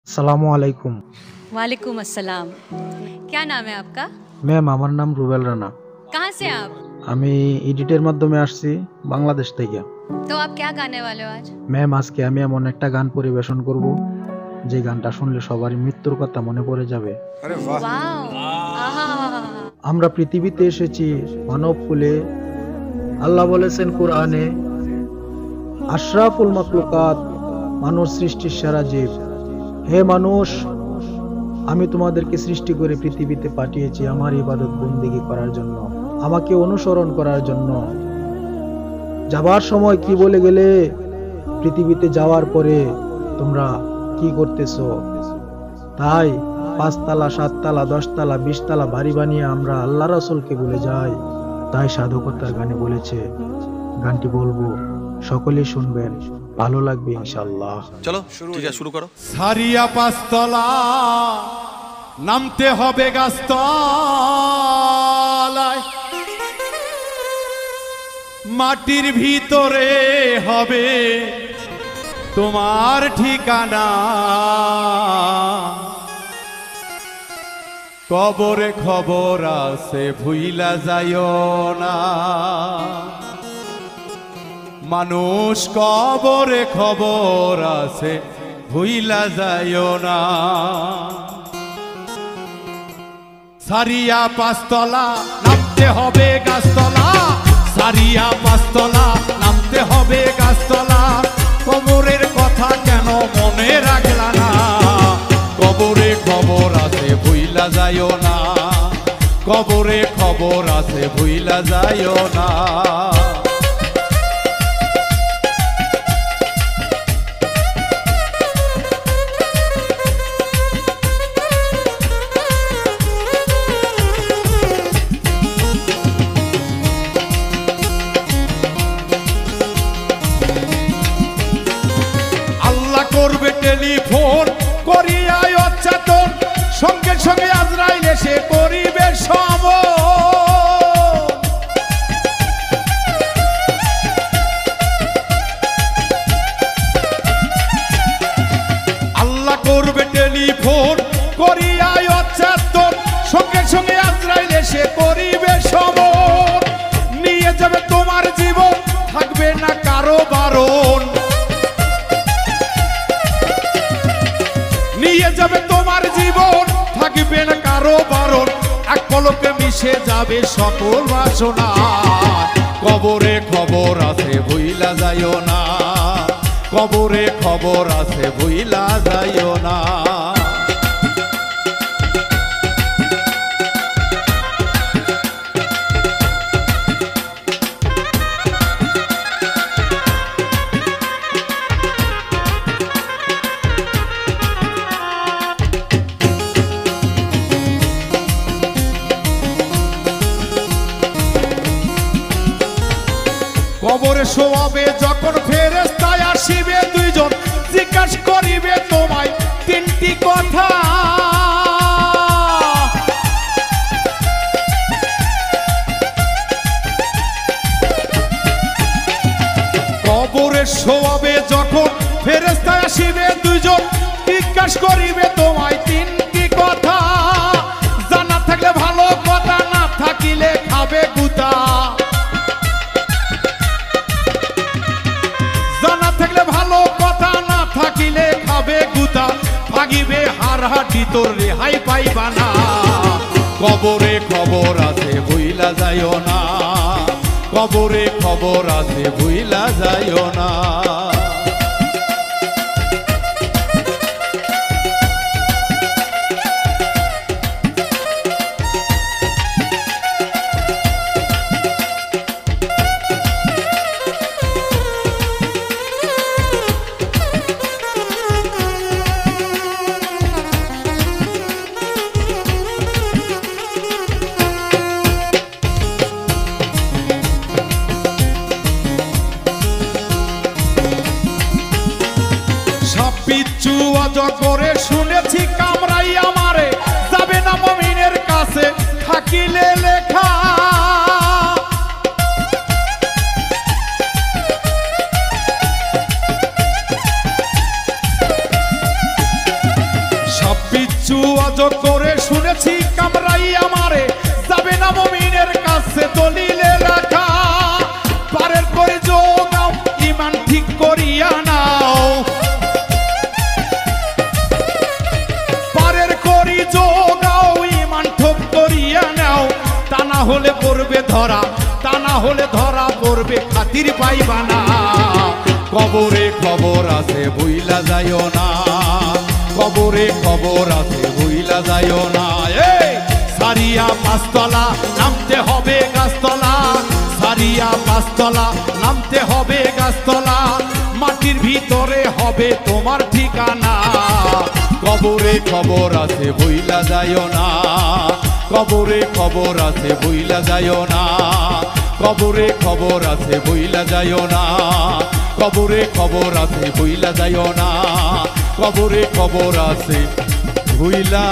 আসসালামু আলাইকুম। वालेकुम अस्सलाम। क्या नाम है आपका? ম্যাম, আমার নাম রুবেল রানা। कहाँ से आप? আমি এডিটের মাধ্যমে আসছি বাংলাদেশ থেকে। तो आप क्या गाने वाले हो आज? ম্যাম, আজকে আমি এমন একটা গান পরিবেশন করব যে গানটা শুনলে সবারই মৃত্যুর কথা মনে পড়ে যাবে। वाओ! आहा! আমরা পৃথিবীতে এসেছি মানব কুলে। আল্লাহ বলেছেন কোরআনে, আশরাফুল মাখলুকাত, মানুষ সৃষ্টির সেরা জীব। হে মানুষ, আমি তোমাদেরকে সৃষ্টি করে পৃথিবীতে পাঠিয়েছি আমার ইবাদত বন্দেগী করার জন্য, আমাকে অনুসরণ করার জন্য। যাবার সময় কি বলে গেলে, পৃথিবীতে যাওয়ার পরে তোমরা কি করতেছো? তাই ৫ তালা ৭ তালা ১০ তালা ২০ তালা বাড়ি বানিয়ে আমরা আল্লাহ রাসূলকে ভুলে যাই। তাই সাধকতার গানে বলেছে, গানটি বলবো, সকলেই শুনবেন, ভালো লাগবে ইনশাআল্লাহ। চলো ঠিক আছে, শুরু করো। সারিয়া ৫ তলা নামতে হবে গাছতলায়, মাটির ভিতরে হবে তোমার ঠিকানা। কবরে খবর আছে ভুইলা যাইও না, মানুষ কবরে খবর আছে ভুইলা যাইও না। সারিয়া ৫ তলা নামতে হবে গাছতলা, সারিয়া ৫ তলা নামতে হবে গাছতলা। কবরের কথা কেন মনে রাখলা না, কবরে খবর আছে ভুইলা যাইও না, কবরে খবর আছে ভুইলা যাইও না। করবে টেলিফোন করিয়া অচেতন, সঙ্গে সঙ্গে আজরাইল এসে করিবে সমন। আল্লাহ করবে টেলিফোন করিয়া অচেতন, সঙ্গে সঙ্গে আজরাইল এসে করিবে সমন। নিয়ে যাবে তোমার জীবন, থাকবে না কারো বারণ। নিয়ে যাবে তোমার জীবন, থাকবে না কারো বারণ। এক পলকে মিশে যাবে সকল বাসনা, কবরে খবর আছে ভুইলা যাইও না, কবরে খবর আছে ভুইলা যাইও না। কবরে শোয়াবে যখন ফেরেশতায় আসিবে দুইজন, জিজ্ঞাসা করিবে তোমায় ৩টি কথা। কবরে শোয়াবে যখন ফেরেশতায় আসিবে দুইজন, জিজ্ঞাসা করিবে তোমায় ৩টি কথা। জানা থাকলে ভালো কথা, না থাকিলে খাবে গুতা। জানা থাকলে ভালো কথা, না থাকিলে খাবে গুতা। ভাগিবে হাড়হাটি তোর রেহাই পাইবা না, কবরে খবর আছে ভুইলা যাইও না, কবরে খবর আছে ভুইলা যাইও না। পিচ্ছু অজগরে শুনেছি কামড়াই আমারে, যাবে না মুমিনের কাছে থাকিলে লেখা। একটু অজগ করে শুনেছি কামরাই আমারে যাবে না মুমিনের কাছে দলিলে রাখা পারের করে যোগাও ইমান ঠিক করিয়া নাও পারের করি যোগাও ইমান ঠিক করিয়া নাও তা না হলে পড়বে ধরা তা না হলে ধরা পড়বে খাতির পাইবা না কবরে খবর আছে ভুইলা যাইও না কবরে খবর আছে ভুইলা যাইও না এই সারিয়া পাঁচতলা নামতে হবে গাছতলা সারিয়া পাঁচতলা নামতে হবে গাছতলা মাটির ভিতরে হবে তোমার ঠিকানা কবরে খবর আছে ভুইলা যাইও না কবরে খবর আছে ভুইলা যাইও না কবরে খবর আছে ভুইলা যাইও না কবরে খবর আছে ভুইলা যাইও না কবরে খবর আছে ভুইলা